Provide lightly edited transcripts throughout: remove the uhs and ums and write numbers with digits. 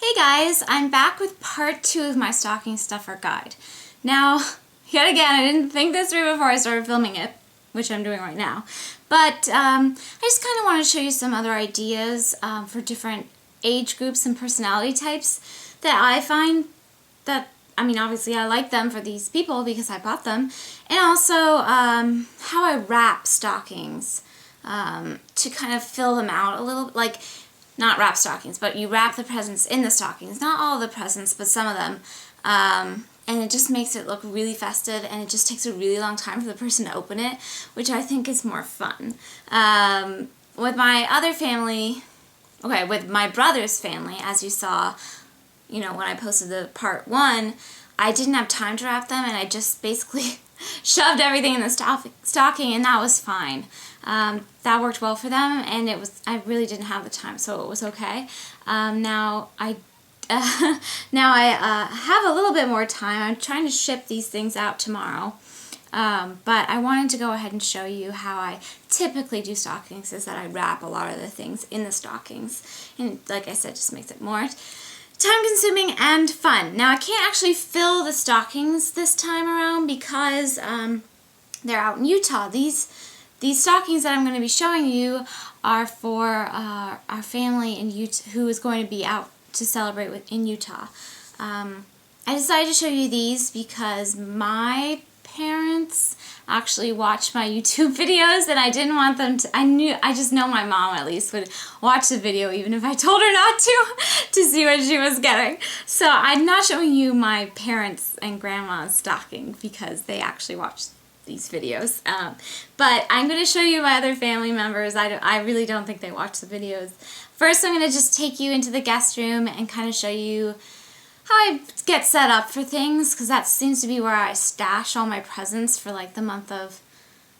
Hey guys, I'm back with part 2 of my stocking stuffer guide. Now, yet again, I didn't think this through before I started filming it, which I'm doing right now, but I just kind of want to show you some other ideas for different age groups and personality types that I find that, I mean, obviously I like them for these people because I bought them, and also how I wrap stockings to kind of fill them out a little, like, not wrap stockings, but you wrap the presents in the stockings. Not all the presents, but some of them. And it just makes it look really festive, and it just takes a really long time for the person to open it, which I think is more fun. With my other family, okay, with my brother's family, as you saw, you know, when I posted the part 1, I didn't have time to wrap them, and I just basically shoved everything in the stocking, and that was fine. That worked well for them, and I really didn't have the time, so it was okay. Now I have a little bit more time. I'm trying to ship these things out tomorrow, but I wanted to go ahead and show you how I typically do stockings, is that I wrap a lot of the things in the stockings, and like I said, just makes it more time-consuming and fun. Now I can't actually fill the stockings this time around because they're out in Utah. These stockings that I'm going to be showing you are for our family in Utah, who is going to be out to celebrate in Utah. I decided to show you these because my parents actually watch my YouTube videos, and I didn't want them to. I just know my mom at least would watch the video even if I told her not to see what she was getting. So I'm not showing you my parents and grandma's stocking because they actually watch these videos. But I'm going to show you my other family members. I really don't think they watch the videos. First, I'm going to just take you into the guest room and kind of show you how I get set up for things, because that seems to be where I stash all my presents for like the month of,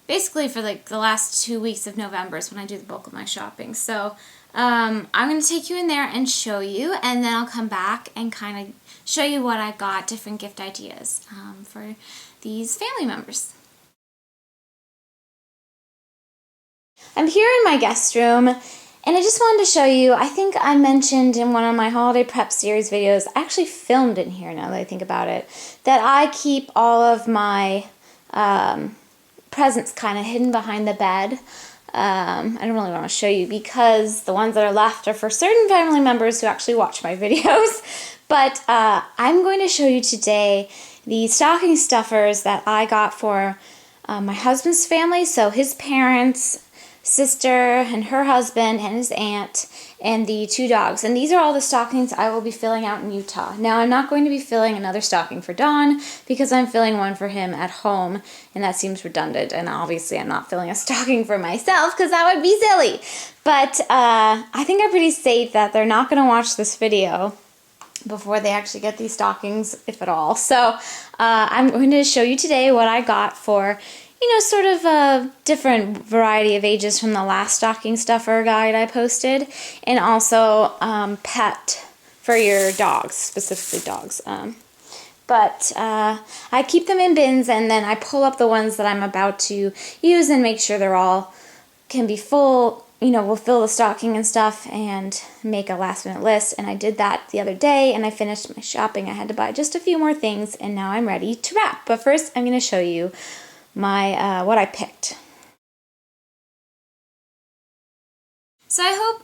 basically for like the last 2 weeks of November is when I do the bulk of my shopping. So I'm going to take you in there and show you, and then I'll come back and kind of show you what I got, different gift ideas for these family members. I'm here in my guest room, and I just wanted to show you, I think I mentioned in one of my holiday prep series videos, I actually filmed in here now that I think about it, that I keep all of my presents kind of hidden behind the bed. I don't really want to show you because the ones that are left are for certain family members who actually watch my videos. But I'm going to show you today the stocking stuffers that I got for my husband's family, so his parents, sister and her husband and his aunt, and the 2 dogs. And these are all the stockings I will be filling out in Utah. Now, I'm not going to be filling another stocking for Don because I'm filling one for him at home, and that seems redundant. And obviously I'm not filling a stocking for myself because that would be silly. But I think I'm pretty safe that they're not going to watch this video before they actually get these stockings, if at all. So I'm going to show you today what I got for, you know, sort of a different variety of ages from the last stocking stuffer guide I posted, and also pet for your dogs, specifically dogs. But I keep them in bins, and then I pull up the ones that I'm about to use and make sure they're all can be full, you know, we'll fill the stocking and stuff and make a last minute list. And I did that the other day, and I finished my shopping. I had to buy just a few more things, and now I'm ready to wrap. But first I'm going to show you my what I picked. So I hope,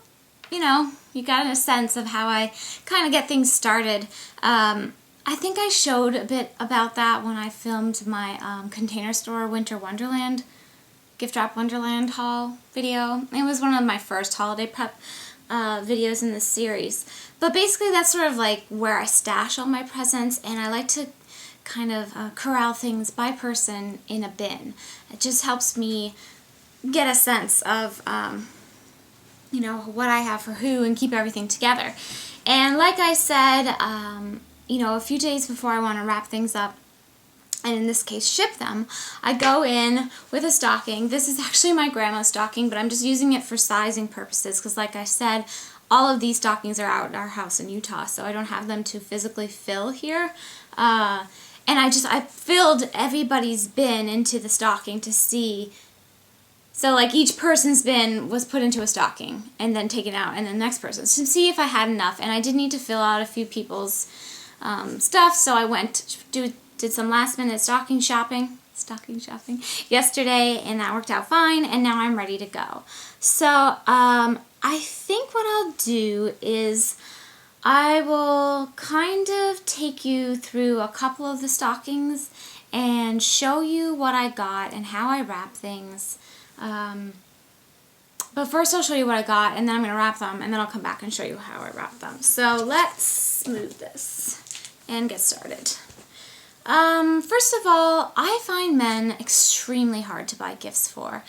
you know, you got a sense of how I kind of get things started. I think I showed a bit about that when I filmed my Container Store Winter Wonderland, Gift Wrap Wonderland haul video. It was one of my first holiday prep videos in this series. But basically that's sort of like where I stash all my presents, and I like to kind of corral things by person in a bin. It just helps me get a sense of, you know, what I have for who and keep everything together. And like I said, you know, a few days before I want to wrap things up, and in this case ship them, I go in with a stocking. This is actually my grandma's stocking, but I'm just using it for sizing purposes because, like I said, all of these stockings are out at our house in Utah, so I don't have them to physically fill here. And I filled everybody's bin into the stocking to see So like each person's bin was put into a stocking and then taken out, and then the next person's to see if I had enough. And I did need to fill out a few people's stuff, so I went did some last minute stocking shopping yesterday, and that worked out fine, and now I'm ready to go. So I think what I'll do is I will kind of take you through a couple of the stockings and show you what I got and how I wrap things. But first I'll show you what I got, and then I'm going to wrap them, and then I'll come back and show you how I wrap them. So let's move this and get started. First of all, I find men extremely hard to buy gifts for.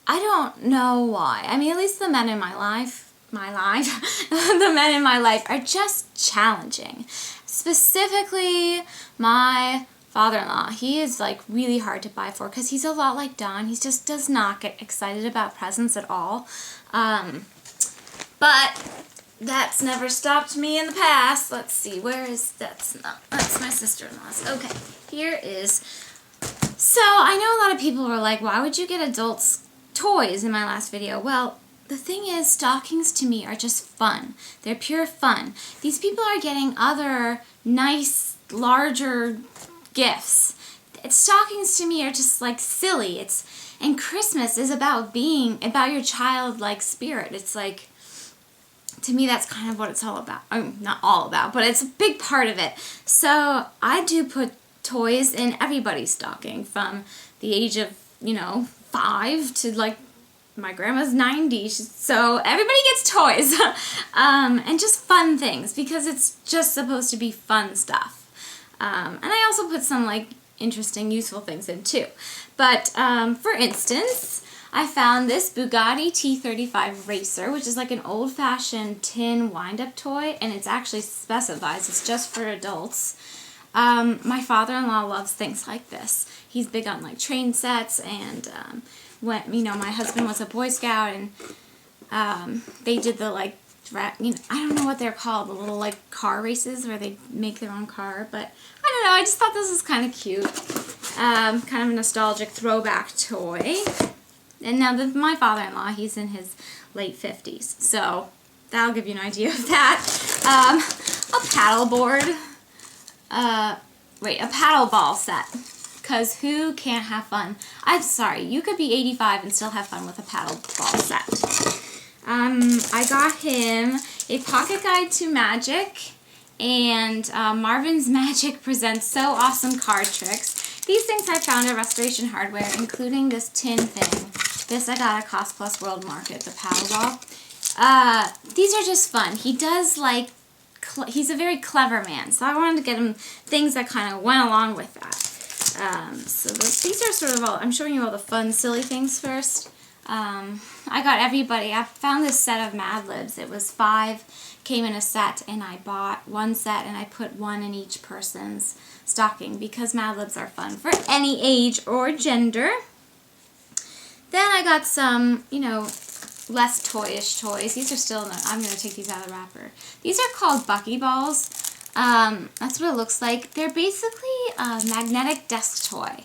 I don't know why. I mean, at least the men in my life, the men in my life are just challenging. Specifically, my father-in-law. He is like really hard to buy for because he's a lot like Don. He just does not get excited about presents at all. But that's never stopped me in the past. Let's see, that's my sister-in-law's. Okay, here is. So I know a lot of people were like, why would you get adults toys in my last video? Well, the thing is, stockings to me are just fun. They're pure fun. These people are getting other nice, larger gifts. Stockings to me are just like silly. And Christmas is about your childlike spirit. It's like, to me, that's kind of what it's all about. I mean, not all about, but it's a big part of it. So I do put toys in everybody's stocking from the age of, 5 to like my grandma's 90. So everybody gets toys and just fun things because it's just supposed to be fun stuff. And I also put some like interesting, useful things in too. But for instance, I found this Bugatti T35 Racer, which is like an old-fashioned tin wind-up toy, and it's actually specifies it's just for adults. My father-in-law loves things like this. He's big on like train sets, and when my husband was a Boy Scout, and they did the like I don't know what they're called, the little like car races where they make their own car, but I don't know, I just thought this was kind of cute. Kind of a nostalgic throwback toy. And now my father-in-law, he's in his late 50s, so that'll give you an idea of that. A paddle board. A paddle ball set. Because who can't have fun? I'm sorry, you could be 85 and still have fun with a paddle ball set. I got him a pocket guide to magic, and Marvin's Magic presents so awesome card tricks. These things I found at Restoration Hardware, including this tin thing. This I got at Cost Plus World Market, the paddle ball. These are just fun. He does like, he's a very clever man, so I wanted to get him things that kind of went along with that. So these are sort of all, I'm showing you all the fun, silly things first. I got everybody, I found this set of Mad Libs. It was 5, came in a set, and I bought one set and I put one in each person's stocking because Mad Libs are fun for any age or gender. Then I got some, less toyish toys. These are still, I'm going to take these out of the wrapper. These are called Buckyballs. That's what it looks like. They're basically a magnetic desk toy.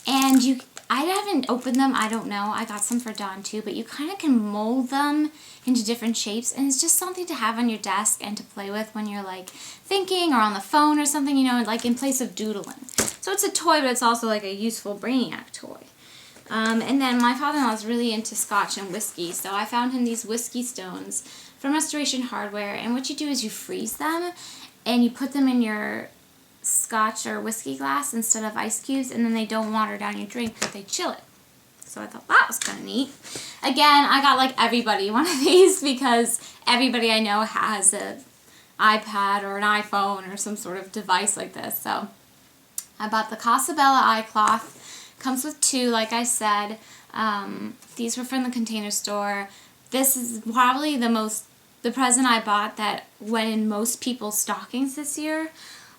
And I haven't opened them, I don't know. I got some for Dawn too, but you kind of can mold them into different shapes, and it's just something to have on your desk and to play with when you're like thinking or on the phone or something, like in place of doodling. So it's a toy, but it's also like a useful Brainiac toy. And then my father-in-law is really into scotch and whiskey, so I found him these whiskey stones from Restoration Hardware, and what you do is you freeze them, and you put them in your scotch or whiskey glass instead of ice cubes, and then they don't water down your drink, but they chill it. So I thought that was kind of neat. Again, I got like everybody one of these because everybody I know has an iPad or an iPhone or some sort of device like this. So I bought the Casabella eye cloth. Comes with 2, like I said. These were from the Container Store. This is probably the present I bought that went in most people's stockings this year,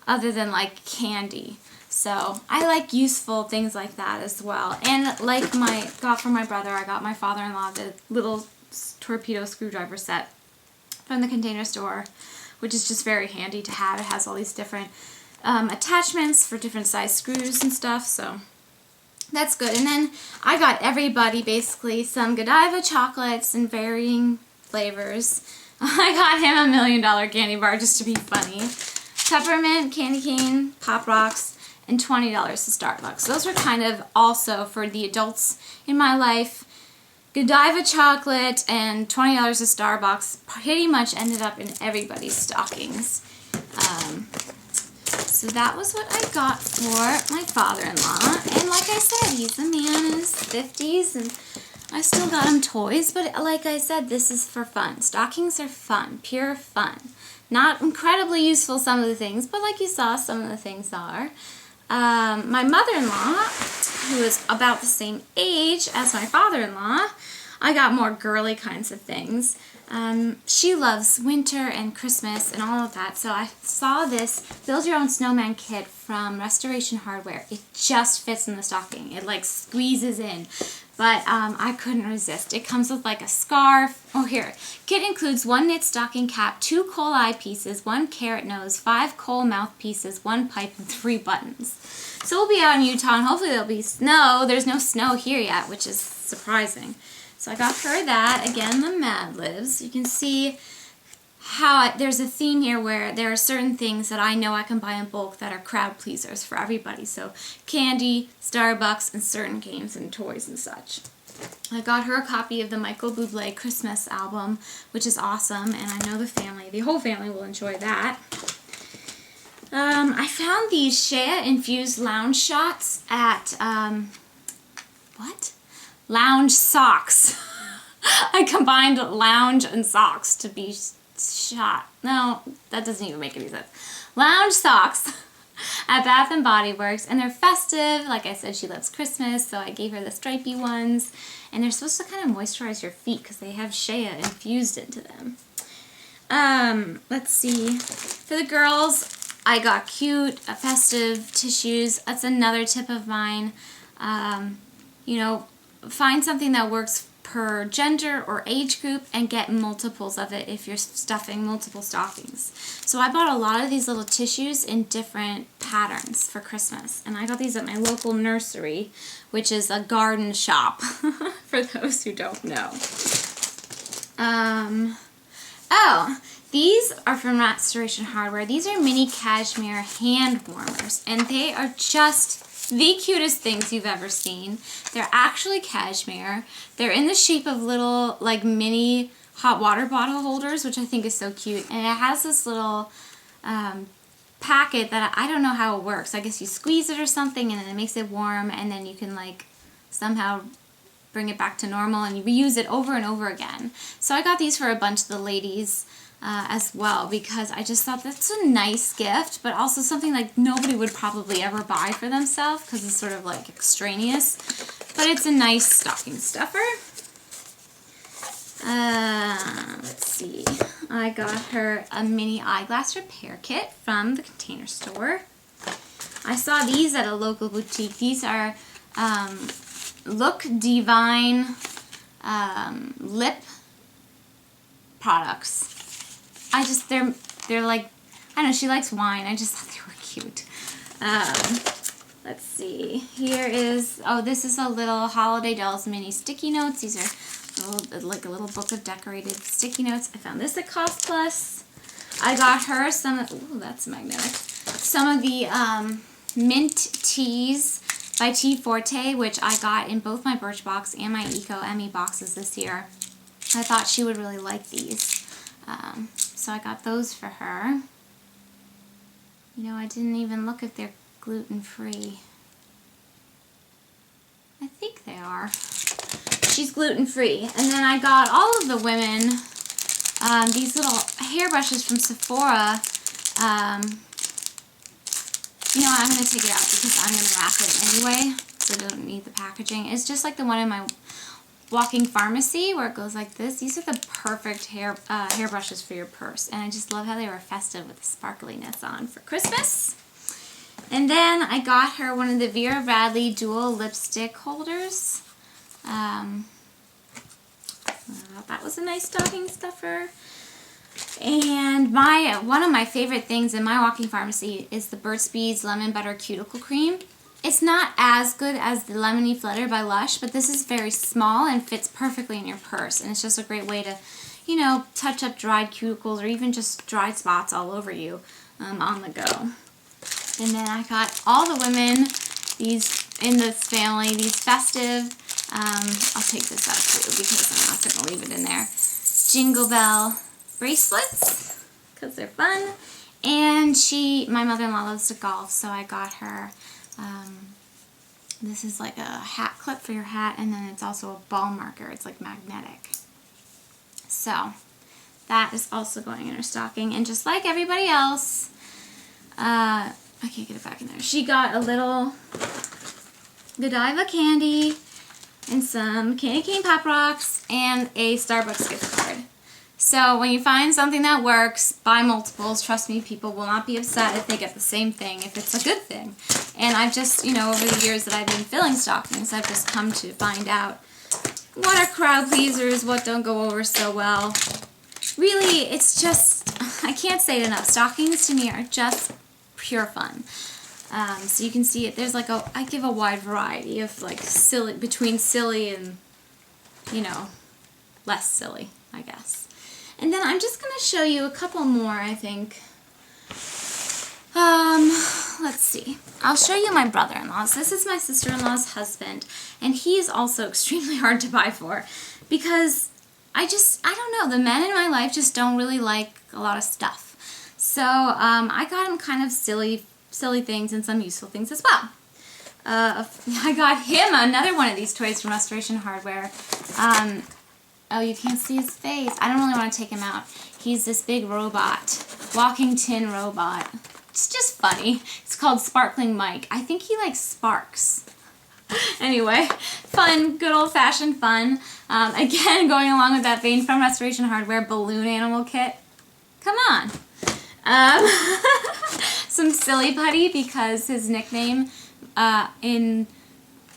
other than like candy. So I like useful things like that as well. And like got from my brother, I got my father-in-law the little torpedo screwdriver set from the Container Store, which is just very handy to have. It has all these different attachments for different size screws and stuff, so that's good. And then I got everybody basically some Godiva chocolates in varying flavors. I got him a $1 million candy bar just to be funny. Peppermint, candy cane, Pop Rocks, and $20 to Starbucks. Those were kind of also for the adults in my life. Godiva chocolate and $20 to Starbucks pretty much ended up in everybody's stockings. So that was what I got for my father-in-law. And like I said, he's a man in his 50s, and I still got him toys. But like I said, this is for fun. Stockings are fun, pure fun. Not incredibly useful, some of the things, but like you saw, some of the things are. My mother-in-law, who is about the same age as my father-in-law, I got more girly kinds of things. She loves winter and Christmas and all of that, so I saw this Build Your Own Snowman kit from Restoration Hardware. It just fits in the stocking. It like squeezes in, but I couldn't resist. It comes with like a scarf. Oh, here. Kit includes 1 knit stocking cap, 2 coal eye pieces, 1 carrot nose, 5 coal mouth pieces, 1 pipe, and 3 buttons. So we'll be out in Utah, and hopefully there'll be snow. There's no snow here yet, which is surprising. So I got her that. Again, the Mad Libs. You can see how there's a theme here where there are certain things that I know I can buy in bulk that are crowd pleasers for everybody. So candy, Starbucks, and certain games and toys and such. I got her a copy of the Michael Bublé Christmas album, which is awesome, and I know the whole family will enjoy that. I found these shea infused lounge shots at, Lounge socks. I combined lounge and socks to be shot. No, that doesn't even make any sense. Lounge socks at Bath & Body Works, and they're festive. Like I said, she loves Christmas, so I gave her the stripey ones. And they're supposed to kind of moisturize your feet because they have shea infused into them. Let's see. For the girls, I got cute, festive tissues. That's another tip of mine. You know, find something that works per gender or age group and get multiples of it if you're stuffing multiple stockings. So I bought a lot of these little tissues in different patterns for Christmas. And I got these at my local nursery, which is a garden shop, for those who don't know. Oh, these are from Restoration Hardware. These are mini cashmere hand warmers, and they are just the cutest things you've ever seen. They're actually cashmere. They're in the shape of little, like, mini hot water bottle holders, which I think is so cute. And it has this little packet that I don't know how it works. I guess you squeeze it or something, and then it makes it warm, and then you can, like, somehow bring it back to normal, and you reuse it over and over again. So I got these for a bunch of the ladies as well, because I just thought that's a nice gift, but also something like nobody would probably ever buy for themselves because it's sort of like extraneous, but it's a nice stocking stuffer. Let's see, I got her a mini eyeglass repair kit from the Container Store. I saw these at a local boutique. These are Look Divine lip products. They're like, I don't know, she likes wine. I just thought they were cute. Let's see. Here is, this is a little Holiday Dolls mini sticky notes. These are like a little book of decorated sticky notes. I found this at Cost Plus. I got her some, ooh, that's magnetic. Some of the mint teas by Tea Forte, which I got in both my Birchbox and my Eco Emmy boxes this year. I thought she would really like these. So I got those for her. You know, I didn't even look if they're gluten-free. I think they are. She's gluten-free. And then I got all of the women these little hairbrushes from Sephora. You know what, I'm going to take it out because I'm going to wrap it anyway, so I don't need the packaging. It's just like the one in my Walking Pharmacy where it goes like this. These are the perfect hairbrushes for your purse, and I just love how they were festive with the sparkliness on for Christmas. And then I got her one of the Vera Bradley dual lipstick holders. I thought that was a nice stocking stuffer. And one of my favorite things in my Walking Pharmacy is the Burt's Bees Lemon Butter Cuticle Cream. It's not as good as the Lemony Flutter by Lush, but this is very small and fits perfectly in your purse. And it's just a great way to, you know, touch up dried cuticles or even just dried spots all over you on the go. And then I got all the women, these in this family, these festive, I'll take this out too because I'm not going to leave it in there, Jingle Bell bracelets because they're fun. And my mother-in-law loves to golf, so I got her, this is like a hat clip for your hat, and then it's also a ball marker. It's like magnetic. So that is also going in her stocking. And just like everybody else, I can't get it back in there. She got a little Godiva candy and some candy cane pop rocks and a Starbucks gift card. So when you find something that works, buy multiples. Trust me, people will not be upset if they get the same thing, if it's a good thing. And I've just, you know, over the years that I've been filling stockings, I've just come to find out what are crowd pleasers, what don't go over so well. Really, it's just, I can't say it enough. Stockings to me are just pure fun. So you can see it. There's like I give a wide variety of like silly, between silly and, you know, less silly, I guess. And then I'm just going to show you a couple more, I think. Let's see. I'll show you my brother-in-law's. This is my sister-in-law's husband, and he is also extremely hard to buy for because I don't know, the men in my life just don't really like a lot of stuff. So I got him kind of silly things and some useful things as well. I got him another one of these toys from Restoration Hardware. Oh, you can't see his face. I don't really want to take him out. He's this big robot, walking tin robot. It's just funny. It's called Sparkling Mike. I think he likes sparks. Anyway, fun, good old-fashioned fun. Again, going along with that vein from Restoration Hardware, balloon animal kit. Come on. Some Silly Putty because his nickname in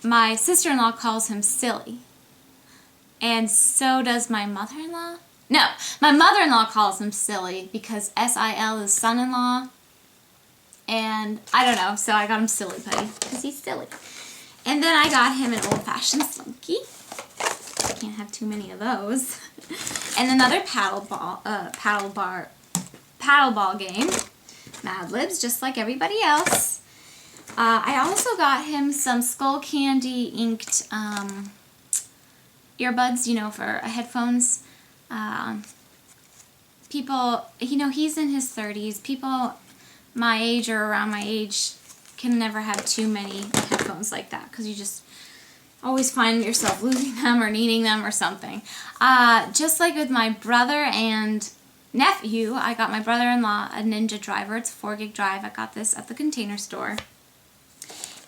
my sister-in-law calls him Silly. And so does my mother-in-law. No, my mother-in-law calls him Silly because S-I-L is son-in-law. And I don't know, so I got him Silly Putty because he's silly. And then I got him an old-fashioned Slinky. Can't have too many of those. And another paddle ball game. Mad Libs, just like everybody else. I also got him some Skull Candy inked earbuds, you know, for headphones. People, you know, he's in his 30s. People my age or around my age can never have too many headphones like that because you just always find yourself losing them or needing them or something. Just like with my brother and nephew, I got my brother-in-law a Ninja driver. It's a 4-gig drive. I got this at the Container Store.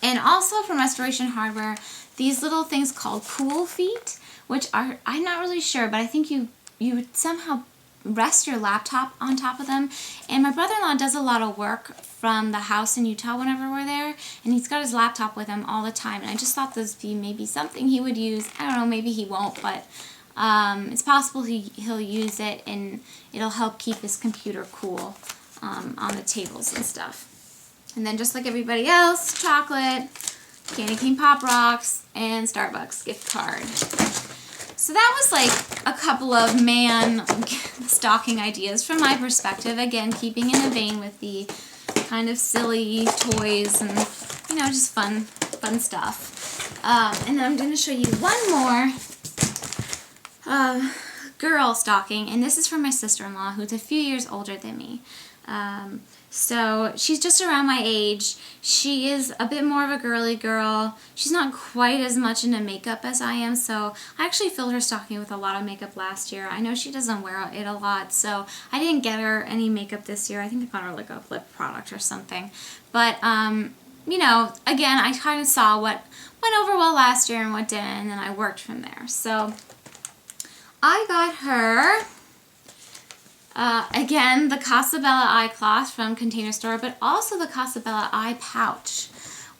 And also from Restoration Hardware, these little things called Cool Feet, which are, I'm not really sure, but I think you would somehow rest your laptop on top of them. And my brother-in-law does a lot of work from the house in Utah whenever we're there, and he's got his laptop with him all the time. And I just thought this would be maybe something he would use. I don't know, maybe he won't, but it's possible he'll use it, and it'll help keep his computer cool on the tables and stuff. And then just like everybody else, chocolate, candy cane pop rocks, and Starbucks gift card. So that was like a couple of man stocking ideas from my perspective. Again, keeping in the vein with the kind of silly toys and, you know, just fun stuff. And then I'm going to show you one more girl stocking, and this is from my sister-in-law, who's a few years older than me. So she's just around my age. She is a bit more of a girly girl. She's not quite as much into makeup as I am, so I actually filled her stocking with a lot of makeup last year. I know she doesn't wear it a lot, so I didn't get her any makeup this year. I think I got her like a lip product or something. But, you know, again, I kind of saw what went over well last year and what didn't, and then I worked from there. So I got her... again, the Casabella eye cloth from Container Store, but also the Casabella eye pouch,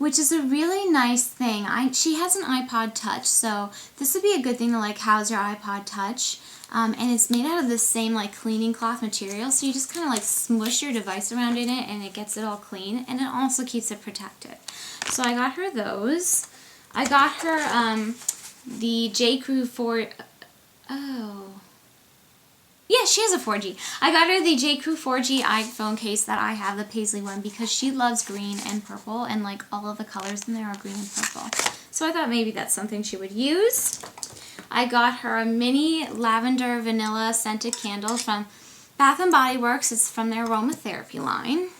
which is a really nice thing. She has an iPod Touch, so this would be a good thing to like house your iPod Touch. And it's made out of the same like cleaning cloth material, so you just kind of like smush your device around in it and it gets it all clean, and it also keeps it protected. So I got her those. I got her the J.Crew 4... Oh... Yeah, she has a 4G. I got her the J.Crew 4G iPhone case that I have, the paisley one, because she loves green and purple, and like all of the colors in there are green and purple. So I thought maybe that's something she would use. I got her a mini lavender vanilla scented candle from Bath & Body Works. It's from their aromatherapy line.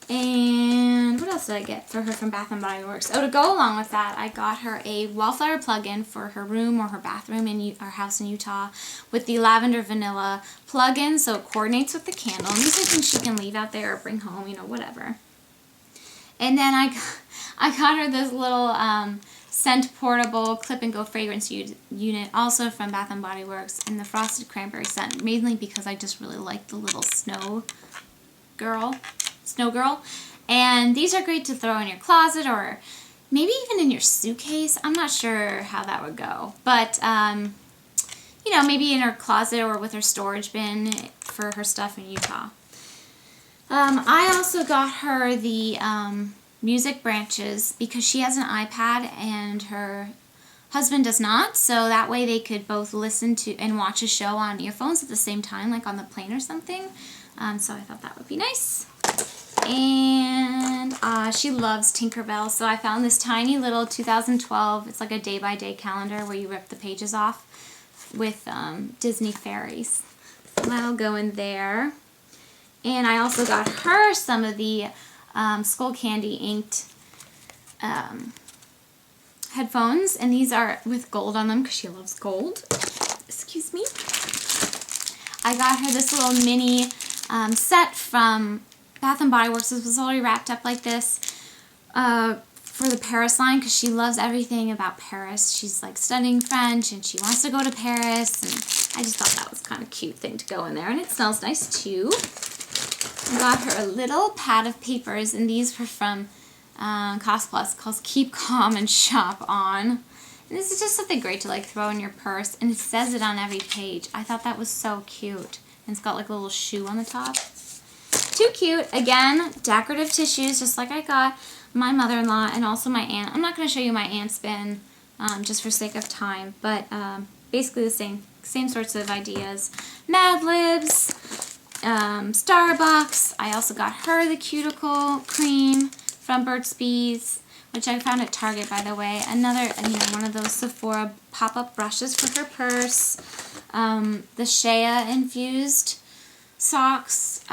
And what else did I get for her from Bath & Body Works? Oh, to go along with that, I got her a wallflower plug-in for her room or her bathroom in our house in Utah with the lavender vanilla plug-in, so it coordinates with the candle. And these are things she can leave out there or bring home, you know, whatever. And then I got her this little scent portable clip-and-go fragrance unit, also from Bath & Body Works, and the frosted cranberry scent, mainly because I just really like the little snow girl. And these are great to throw in your closet or maybe even in your suitcase. I'm not sure how that would go, but you know, maybe in her closet or with her storage bin for her stuff in Utah. I also got her the music branches because she has an iPad and her husband does not, so that way they could both listen to and watch a show on earphones at the same time, like on the plane or something. So I thought that would be nice. And she loves Tinkerbell, so I found this tiny little 2012, it's like a day-by-day calendar where you rip the pages off with Disney fairies. So that'll go in there. And I also got her some of the Skull Candy inked headphones, and these are with gold on them because she loves gold. Excuse me. I got her this little mini set from Bath & Body Works. This was already wrapped up like this for the Paris line because she loves everything about Paris. She's like studying French and she wants to go to Paris, and I just thought that was kind of a cute thing to go in there, and it smells nice too. I got her a little pad of papers, and these were from Cost Plus, called Keep Calm and Shop On. And this is just something great to like throw in your purse, and it says it on every page. I thought that was so cute. And it's got like a little shoe on the top. Too cute. Again, decorative tissues, just like I got my mother-in-law and also my aunt. I'm not going to show you my aunt's bin just for sake of time, but basically the same sorts of ideas. Mad Libs, Starbucks. I also got her the cuticle cream from Burt's Bees, which I found at Target, by the way. Another, one of those Sephora pop-up brushes for her purse. The Shea infused socks.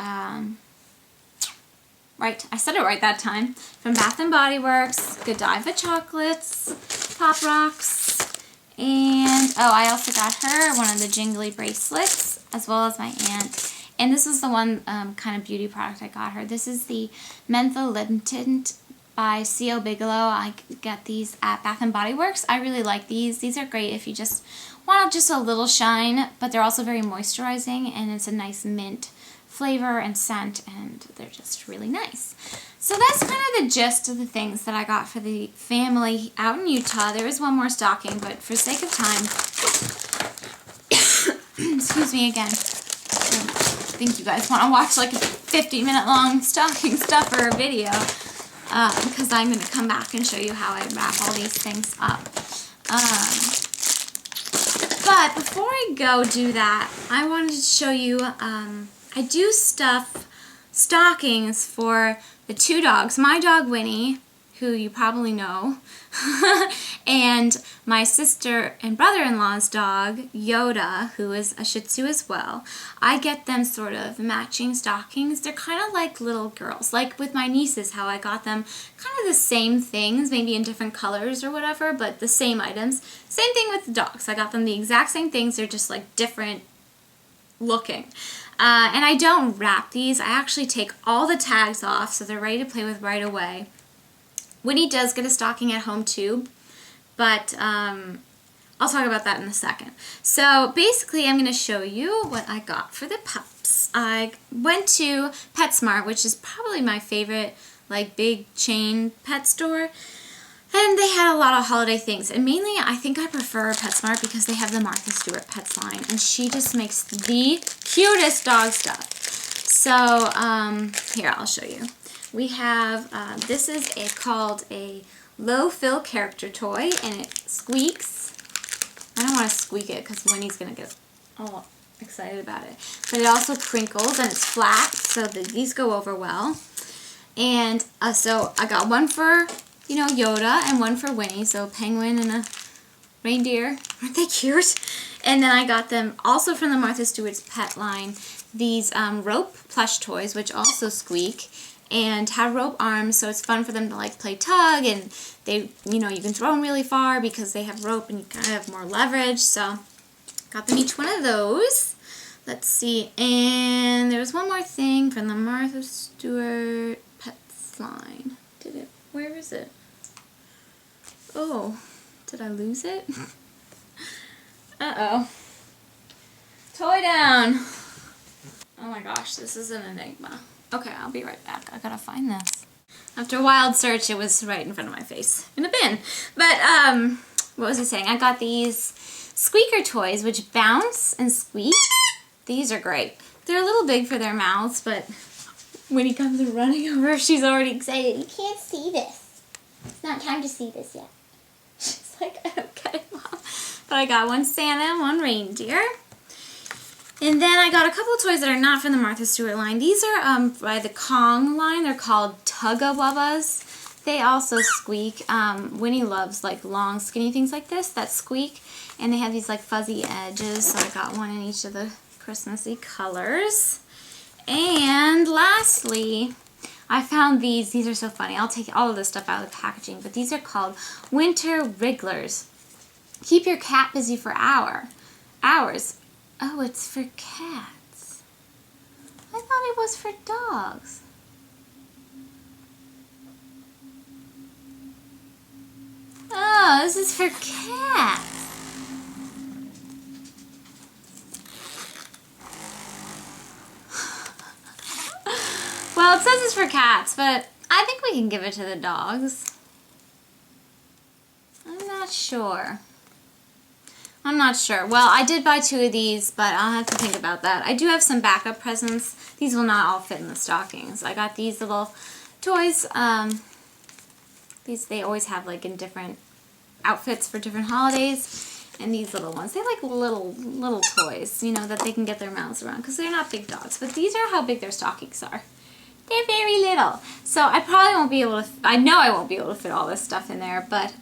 Right, I said it right that time. From Bath & Body Works, Godiva chocolates, Pop Rocks, and I also got her one of the jingly bracelets, as well as my aunt. And this is the one kind of beauty product I got her. This is the Menthol Lip Tint by C.O. Bigelow. I get these at Bath & Body Works. I really like these. These are great if you just want just a little shine, but they're also very moisturizing, and it's a nice mint flavor and scent, and they're just really nice. So that's kind of the gist of the things that I got for the family out in Utah. There is one more stocking, but for sake of time, excuse me again. I think you guys want to watch like a 50-minute long stocking stuffer video, because I'm going to come back and show you how I wrap all these things up. But before I go do that, I wanted to show you, I do stuff stockings for the two dogs. My dog Winnie, who you probably know, and my sister and brother-in-law's dog, Yoda, who is a Shih Tzu as well. I get them sort of matching stockings. They're kind of like little girls. Like with my nieces, how I got them kind of the same things, maybe in different colors or whatever, but the same items. Same thing with the dogs. I got them the exact same things. They're just like different looking. And I don't wrap these. I actually take all the tags off so they're ready to play with right away. Winnie does get a stocking at home too, but I'll talk about that in a second. So basically I'm going to show you what I got for the pups. I went to PetSmart, which is probably my favorite like big chain pet store. And they had a lot of holiday things. And mainly, I think I prefer PetSmart because they have the Martha Stewart Pets line. And she just makes the cutest dog stuff. So, here, I'll show you. We have, this is called a low fill character toy. And it squeaks. I don't want to squeak it because Winnie's going to get all excited about it. But it also crinkles and it's flat. So these go over well. And so I got one for, you know, Yoda and one for Winnie. So penguin and a reindeer. Aren't they cute? And then I got them also from the Martha Stewart's pet line, these rope plush toys, which also squeak and have rope arms. So it's fun for them to like play tug, and they, you know, you can throw them really far because they have rope and you kind of have more leverage. So got them each one of those. Let's see. And there was one more thing from the Martha Stewart Pets line. Where is it? Oh, did I lose it? Uh-oh. Toy down. Oh my gosh, this is an enigma. Okay, I'll be right back. I gotta find this. After a wild search, it was right in front of my face in a bin. But, what was I saying? I got these squeaker toys, which bounce and squeak. These are great. They're a little big for their mouths, but when he comes running over, she's already excited. You can't see this. It's not time to see this yet. She's like, okay, Mom. But I got one Santa and one reindeer. And then I got a couple toys that are not from the Martha Stewart line. These are by the Kong line. They're called Tug-a-Wubbas. They also squeak. Winnie loves like long, skinny things like this that squeak. And they have these like fuzzy edges. So I got one in each of the Christmassy colors. And lastly, I found these. These are so funny. I'll take all of this stuff out of the packaging. But these are called Winter Wrigglers. Keep your cat busy for hours. Oh, it's for cats. I thought it was for dogs. Oh, this is for cats. Well, it says it's for cats, but I think we can give it to the dogs. I'm not sure. Well, I did buy 2 of these, but I'll have to think about that. I do have some backup presents. These will not all fit in the stockings. I got these little toys. They always have like in different outfits for different holidays. And these little ones, they like little toys, you know, that they can get their mouths around because they're not big dogs. But these are how big their stockings are. They're very little. So I probably won't be able to, I know I won't be able to fit all this stuff in there, but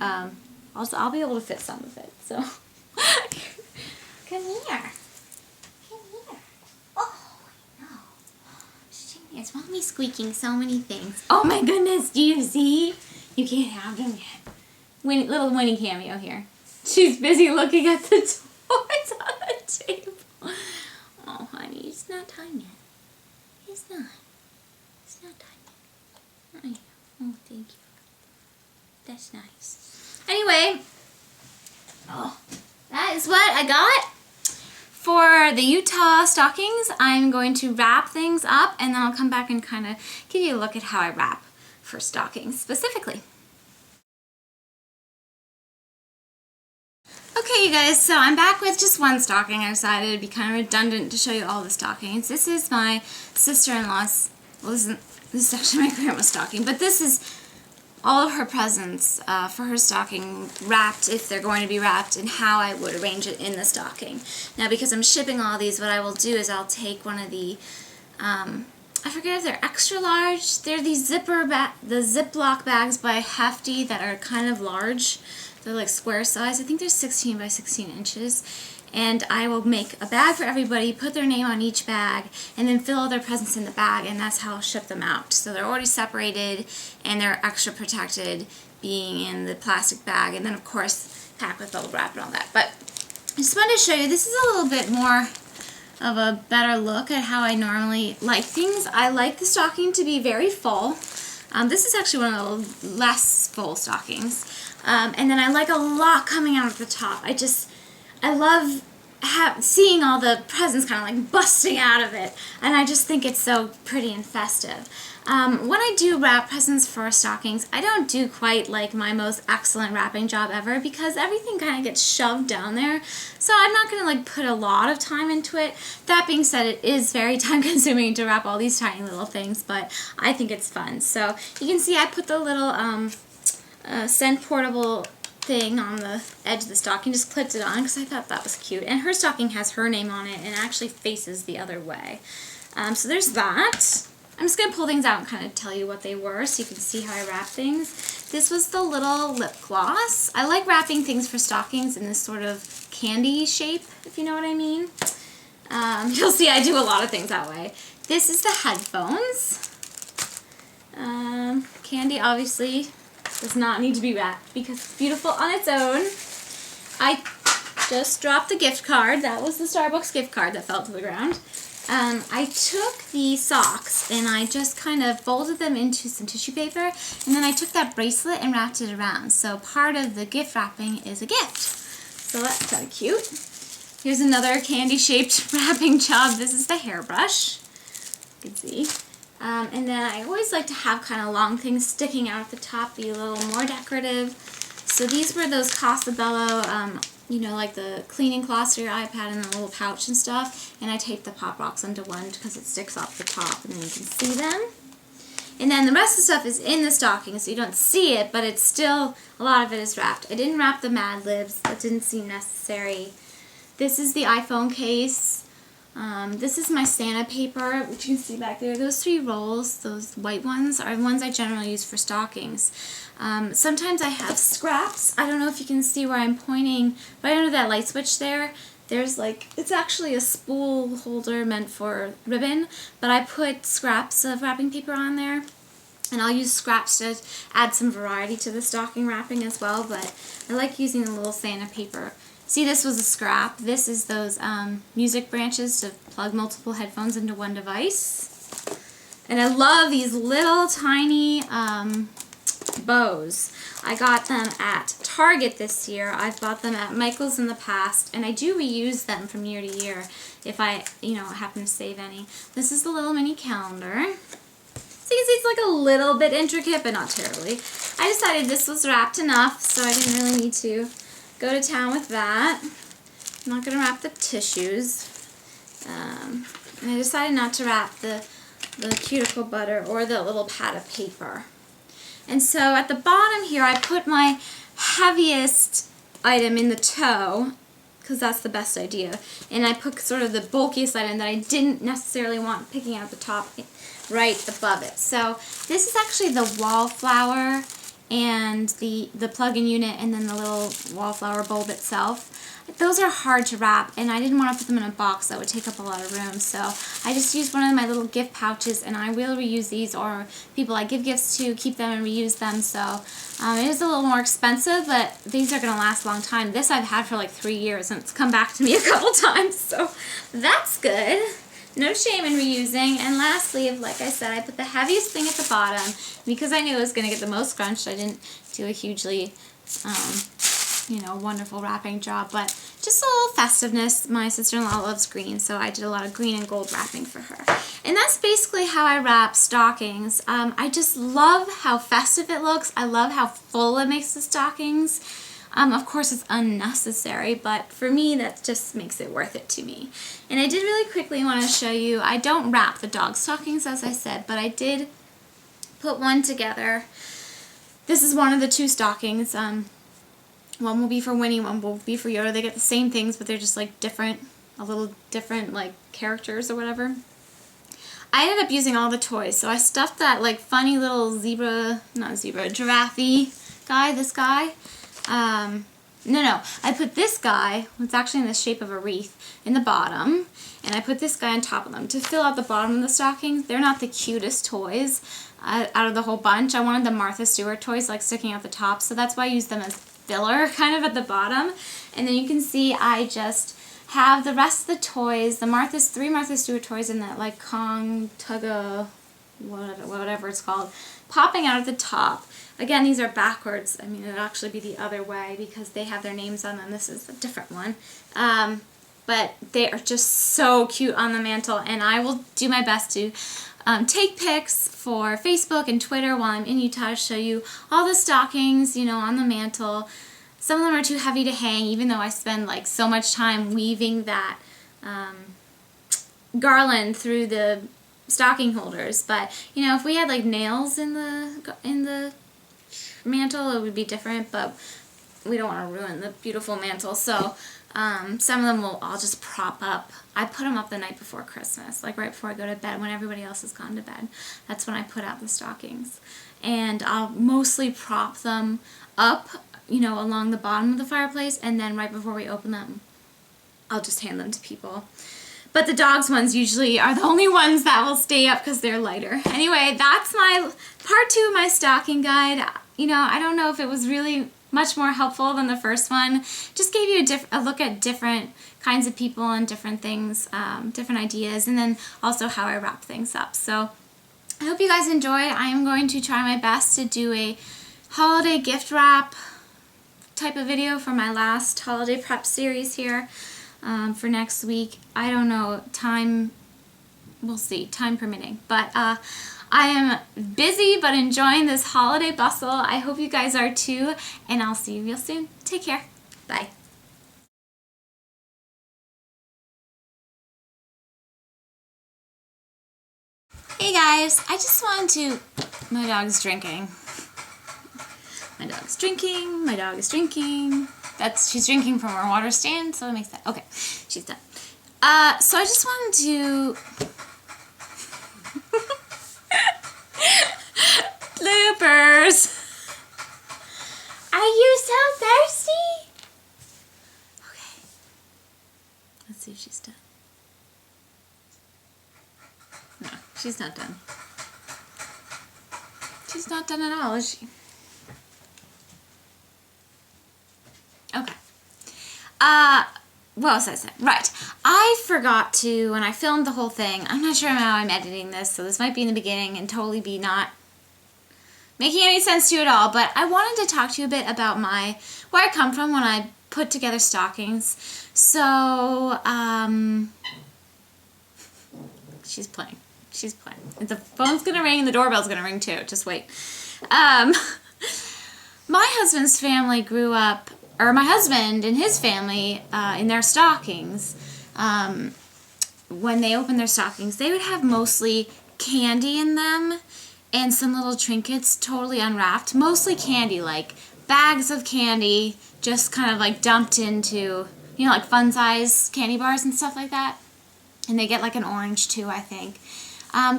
also I'll be able to fit some of it. So come here. Oh, no. It's Mommy squeaking so many things. Oh my goodness, do you see? You can't have them yet. Little Winnie cameo here. She's busy looking at the toys on the table. Oh, honey, it's not time yet. It's not. It's not time yet. Oh, thank you. That's nice. Anyway, that is what I got for the Utah stockings. I'm going to wrap things up, and then I'll come back and kind of give you a look at how I wrap for stockings specifically. Okay, you guys, so I'm back with just one stocking. I decided it'd be kind of redundant to show you all the stockings. This is my sister-in-law's, well, this is actually my grandma's stocking, but this is all of her presents for her stocking wrapped, if they're going to be wrapped, and how I would arrange it in the stocking. Now, because I'm shipping all these, what I will do is I'll take one of the, I forget if they're extra large. They're these the Ziploc bags by Hefty that are kind of large. They're like square size. I think they're 16 by 16 inches. And I will make a bag for everybody, put their name on each bag, and then fill all their presents in the bag, and that's how I'll ship them out. So they're already separated, and they're extra protected being in the plastic bag, and then of course packed with bubble wrap and all that. But I just wanted to show you, this is a little bit more of a better look at how I normally like things. I like the stocking to be very full. This is actually one of the less full stockings. And then I like a lot coming out at the top. I love seeing all the presents kind of like busting out of it, and I just think it's so pretty and festive. When I do wrap presents for stockings, I don't do quite like my most excellent wrapping job ever because everything kind of gets shoved down there, so I'm not going to like put a lot of time into it. That being said, it is very time consuming to wrap all these tiny little things, but I think it's fun. So you can see I put the little scent portable thing on the edge of the stocking, just clipped it on because I thought that was cute. And her stocking has her name on it and actually faces the other way. So there's that. I'm just going to pull things out and kind of tell you what they were so you can see how I wrap things. This was the little lip gloss. I like wrapping things for stockings in this sort of candy shape, if you know what I mean. You'll see I do a lot of things that way. This is the headphones. Candy obviously does not need to be wrapped because it's beautiful on its own. I just dropped the gift card. That was the Starbucks gift card that fell to the ground. I took the socks and I just kind of folded them into some tissue paper, and then I took that bracelet and wrapped it around. So part of the gift wrapping is a gift. So that's kind of cute. Here's another candy-shaped wrapping job. This is the hairbrush. You can see. And then I always like to have kind of long things sticking out at the top, be a little more decorative. So these were those Casa Bello, you know, like the cleaning cloths for your iPad and the little pouch and stuff. And I taped the pop rocks onto one because it sticks off the top and then you can see them. And then the rest of the stuff is in the stocking, so you don't see it, but it's still, a lot of it is wrapped. I didn't wrap the Mad Libs. That didn't seem necessary. This is the iPhone case. This is my Santa paper, which you can see back there. Those 3 rolls, those white ones, are the ones I generally use for stockings. Sometimes I have scraps. I don't know if you can see where I'm pointing right under that light switch there. There's like, it's actually a spool holder meant for ribbon, but I put scraps of wrapping paper on there. And I'll use scraps to add some variety to the stocking wrapping as well, but I like using the little Santa paper. See, this was a scrap. This is those music branches to plug multiple headphones into one device. And I love these little tiny bows. I got them at Target this year. I've bought them at Michael's in the past, and I do reuse them from year to year if I, you know, happen to save any. This is the little mini calendar. So you can see it's like a little bit intricate, but not terribly. I decided this was wrapped enough, so I didn't really need to go to town with that. I'm not going to wrap the tissues. And I decided not to wrap the cuticle butter or the little pad of paper. And so at the bottom here, I put my heaviest item in the toe, because that's the best idea. And I put sort of the bulkiest item that I didn't necessarily want picking out the top right above it. So this is actually the wallflower and the plug-in unit and then the little wallflower bulb itself. Those are hard to wrap, and I didn't want to put them in a box that would take up a lot of room, so I just used one of my little gift pouches, and I will reuse these, or people I give gifts to keep them and reuse them. So it is a little more expensive, but these are going to last a long time. This I've had for like 3 years, and it's come back to me a couple times, so that's good. No shame in reusing. And lastly, like I said, I put the heaviest thing at the bottom because I knew it was going to get the most scrunched. I didn't do a hugely you know, wonderful wrapping job, but just a little festiveness. My sister-in-law loves green, so I did a lot of green and gold wrapping for her. And that's basically how I wrap stockings. I just love how festive it looks. I love how full it makes the stockings. Of course, it's unnecessary, but for me, that just makes it worth it to me. And I did really quickly want to show you, I don't wrap the dog stockings, as I said, but I did put one together. This is one of the 2 stockings. One will be for Winnie, one will be for Yoda. They get the same things, but they're just like different, a little different like characters or whatever. I ended up using all the toys, so I stuffed that like funny little giraffe guy, this guy. I put this guy, it's actually in the shape of a wreath, in the bottom, and I put this guy on top of them to fill out the bottom of the stockings. They're not the cutest toys out of the whole bunch. I wanted the Martha Stewart toys like sticking out the top, so that's why I used them as filler kind of at the bottom. And then you can see I just have the rest of the toys, the 3 Martha Stewart toys in that like Kong, Tugga, whatever it's called, popping out at the top. Again, these are backwards. I mean, it'd actually be the other way because they have their names on them. This is a different one. but they are just so cute on the mantle, and I will do my best to take pics for Facebook and Twitter while I'm in Utah to show you all the stockings, you know, on the mantle. Some of them are too heavy to hang, even though I spend like so much time weaving that garland through the stocking holders. But you know, if we had like nails in the mantle, it would be different. But we don't want to ruin the beautiful mantle, so some of them I'll just prop up. I put them up the night before Christmas, like right before I go to bed, when everybody else has gone to bed. That's when I put out the stockings, and I'll mostly prop them up, you know, along the bottom of the fireplace, and then right before we open them, I'll just hand them to people. But the dogs ones usually are the only ones that will stay up because they're lighter. Anyway, that's my part 2 of my stocking guide. You know, I don't know if it was really much more helpful than the first one. Just gave you a look at different kinds of people and different things, different ideas, and then also how I wrap things up. So I hope you guys enjoyed. I am going to try my best to do a holiday gift wrap type of video for my last holiday prep series here for next week. I don't know, we'll see, time permitting. But I am busy but enjoying this holiday bustle. I hope you guys are too, and I'll see you real soon. Take care. Bye. Hey guys, I just wanted to... My dog's drinking. My dog's drinking. My dog is drinking. She's drinking from her water stand, so it makes that... Okay, she's done. So I just wanted to... Bloopers! Are you so thirsty? Okay. Let's see if she's done. No, she's not done. She's not done at all, is she? Okay. What else I said? Right. I forgot to, when I filmed the whole thing, I'm not sure how I'm editing this, so this might be in the beginning and totally be not making any sense to you at all, but I wanted to talk to you a bit about where I come from when I put together stockings. So, she's playing. She's playing. The phone's gonna ring and the doorbell's gonna ring too. Just wait. My husband's family grew up, or my husband and his family, in their stockings, when they opened their stockings, they would have mostly candy in them and some little trinkets totally unwrapped. Mostly candy, like bags of candy, just kind of like dumped into, you know, like fun size candy bars and stuff like that. And they get like an orange too, I think.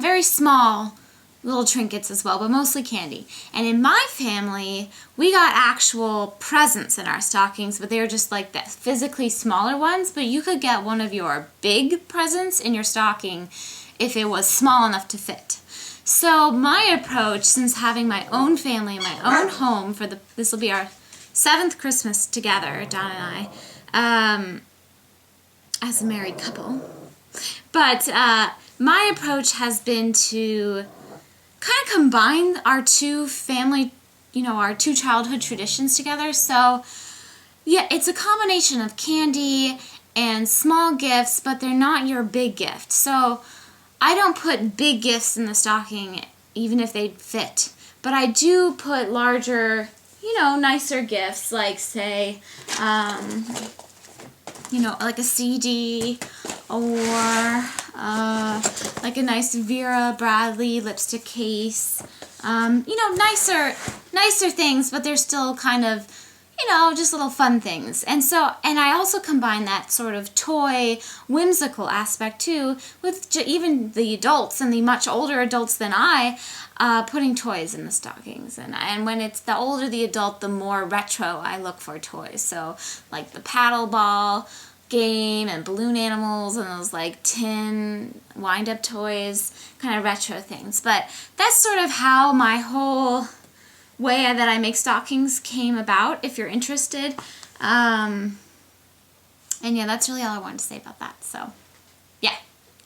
Very small little trinkets as well, but mostly candy. And in my family, we got actual presents in our stockings, but they were just like the physically smaller ones, but you could get one of your big presents in your stocking if it was small enough to fit. So my approach, since having my own family, my own home, this will be our 7th Christmas together, Don and I, as a married couple, but my approach has been to kind of combine our two family, you know, our two childhood traditions together. So yeah, it's a combination of candy and small gifts, but they're not your big gift. So I don't put big gifts in the stocking, even if they fit, but I do put larger, you know, nicer gifts, like say, you know, like a CD, or like a nice Vera Bradley lipstick case, you know, nicer things, but they're still kind of, you know, just little fun things. And I also combine that sort of toy, whimsical aspect too, with even the adults and the much older adults than I, putting toys in the stockings. And when it's the older the adult, the more retro I look for toys. So like the paddle ball game and balloon animals and those like tin wind-up toys, kind of retro things. But that's sort of how my whole way that I make stockings came about, if you're interested. And yeah, that's really all I wanted to say about that. So yeah,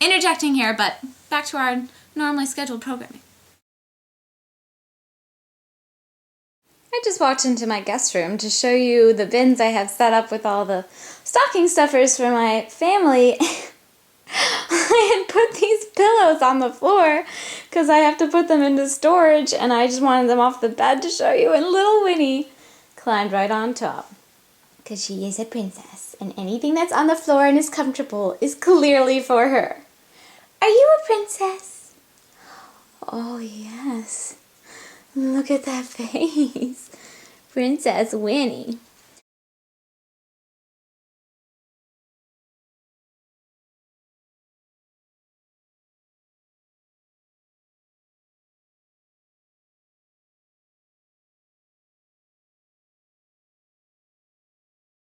interjecting here, but back to our normally scheduled programming. I just walked into my guest room to show you the bins I have set up with all the stocking stuffers for my family, I had put these pillows on the floor because I have to put them into storage, and I just wanted them off the bed to show you, and little Winnie climbed right on top because she is a princess, and anything that's on the floor and is comfortable is clearly for her. Are you a princess? Oh, yes. Look at that face. Princess Winnie.